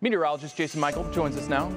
Meteorologist Jason Mikell joins us now.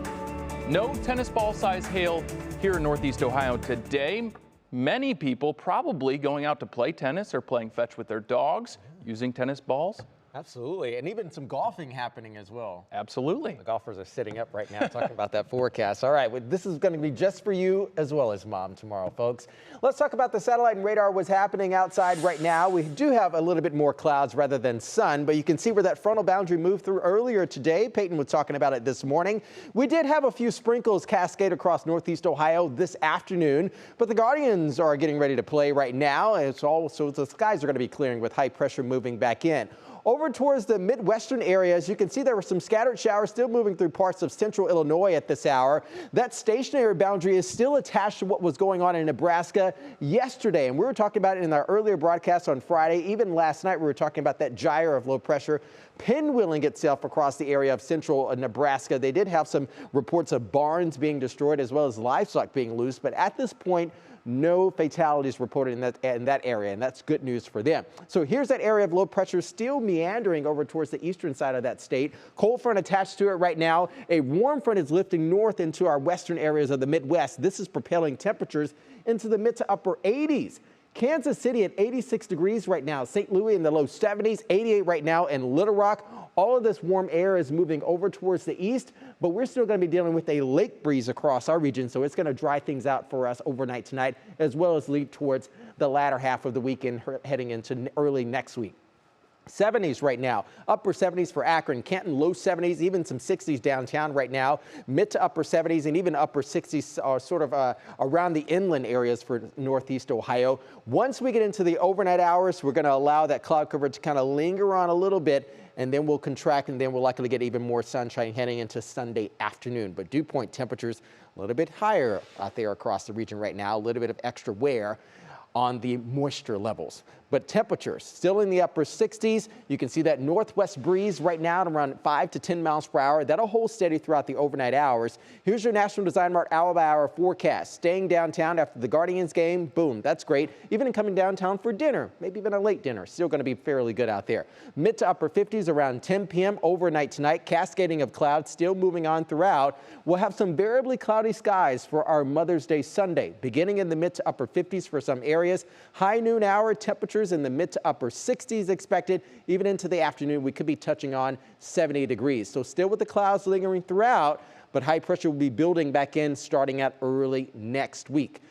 No tennis ball size hail here in Northeast Ohio today. Many people probably going out to play tennis or playing fetch with their dogs using tennis balls. Absolutely, and even some golfing happening as well. Absolutely. The golfers are sitting up right now talking about that forecast. All right, well, this is going to be just for you as well as Mom tomorrow, folks. Let's talk about the satellite and radar, what's happening outside right now. We do have a little bit more clouds rather than sun, but you can see where that frontal boundary moved through earlier today. Peyton was talking about it this morning. We did have a few sprinkles cascade across Northeast Ohio this afternoon, but the Guardians are getting ready to play right now. It's also the skies are going to be clearing with high pressure moving back in. Over towards the Midwestern areas, you can see there were some scattered showers still moving through parts of central Illinois at this hour. That stationary boundary is still attached to what was going on in Nebraska yesterday. And we were talking about it in our earlier broadcast on Friday. Even last night, we were talking about that gyre of low pressure pinwheeling itself across the area of central Nebraska. They did have some reports of barns being destroyed as well as livestock being loose. But at this point, no fatalities reported in that area, and that's good news for them. So here's that area of low pressure still meandering over towards the eastern side of that state. Cold front attached to it right now. A warm front is lifting north into our western areas of the Midwest. This is propelling temperatures into the mid to upper 80s. Kansas City at 86 degrees right now. St. Louis in the low 70s, 88 right now in Little Rock. All of this warm air is moving over towards the east, but we're still going to be dealing with a lake breeze across our region, so it's going to dry things out for us overnight tonight, as well as lead towards the latter half of the weekend heading into early next week. 70s right now, upper 70s for Akron, Canton, low 70s, even some 60s downtown right now, mid to upper 70s and even upper 60s are sort of around the inland areas for Northeast Ohio. Once we get into the overnight hours, we're going to allow that cloud cover to kind of linger on a little bit, and then we'll contract, and then we'll likely get even more sunshine heading into Sunday afternoon. But dew point temperatures a little bit higher out there across the region right now, a little bit of extra wear on the moisture levels. But temperatures still in the upper 60s. You can see that northwest breeze right now at around 5 to 10 miles per hour. That'll hold steady throughout the overnight hours. Here's your National Design Mart hour-by-hour forecast. Staying downtown after the Guardians game, boom, that's great. Even coming downtown for dinner, maybe even a late dinner, still going to be fairly good out there. Mid to upper 50s around 10 p.m. overnight tonight. Cascading of clouds still moving on throughout. We'll have some variably cloudy skies for our Mother's Day Sunday, beginning in the mid to upper 50s for some areas. High noon hour temperatures in the mid to upper 60s expected. Even into the afternoon, we could be touching on 70 degrees. So still with the clouds lingering throughout, but high pressure will be building back in starting out early next week.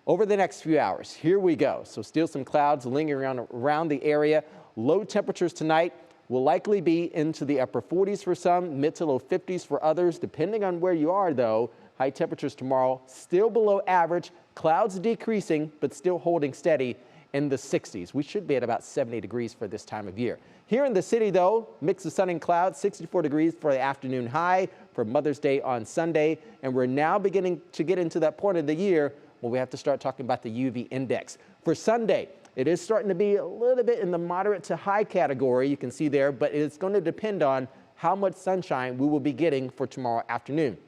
Over the next few hours, here we go. So still some clouds lingering around the area. Low temperatures tonight will likely be into the upper 40s for some, mid to low 50s for others, depending on where you are though. High temperatures tomorrow still below average, clouds decreasing, but still holding steady in the 60s. We should be at about 70 degrees for this time of year. Here in the city though, mix of sun and clouds, 64 degrees for the afternoon high for Mother's Day on Sunday. And we're now beginning to get into that point of the year where we have to start talking about the UV index. For Sunday, it is starting to be a little bit in the moderate to high category, you can see there, but it's going to depend on how much sunshine we will be getting for tomorrow afternoon.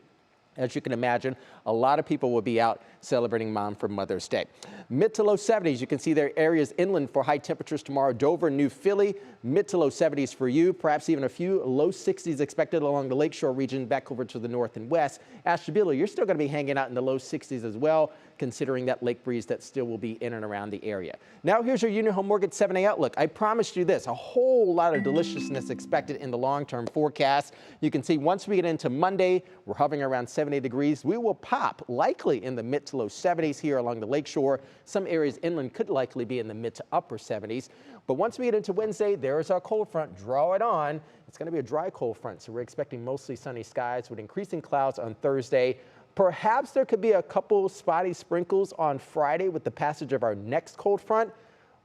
As you can imagine, a lot of people will be out celebrating Mom for Mother's Day. Mid to low 70s, you can see there areas inland for high temperatures tomorrow. Dover, New Philly, mid to low 70s for you, perhaps even a few low 60s expected along the lakeshore region back over to the north and west. Ashtabula, you're still going to be hanging out in the low 60s as well, considering that lake breeze that still will be in and around the area. Now here's your Union Home Mortgage 7-day outlook. I promised you this, a whole lot of deliciousness expected in the long-term forecast. You can see once we get into Monday, we're hovering around 70 degrees. We will pop likely in the mid to low 70s here along the lakeshore. Some areas inland could likely be in the mid to upper 70s. But once we get into Wednesday, there's our cold front. Draw it on. It's going to be a dry cold front, so we're expecting mostly sunny skies with increasing clouds on Thursday. Perhaps there could be a couple spotty sprinkles on Friday with the passage of our next cold front.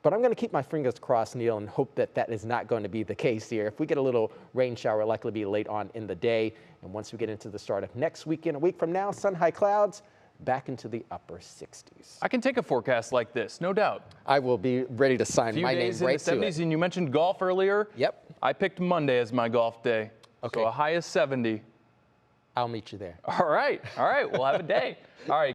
But I'm going to keep my fingers crossed, Neil, and hope that that is not going to be the case here. If we get a little rain shower, it'll likely be late on in the day. And once we get into the start of next weekend, a week from now, sun high clouds back into the upper 60s. I can take a forecast like this, no doubt. I will be ready to sign my name right to it. A few days in the 70s, and you mentioned golf earlier. Yep. I picked Monday as my golf day. Okay. So a high of 70. I'll meet you there. All right. We'll have a day. All right.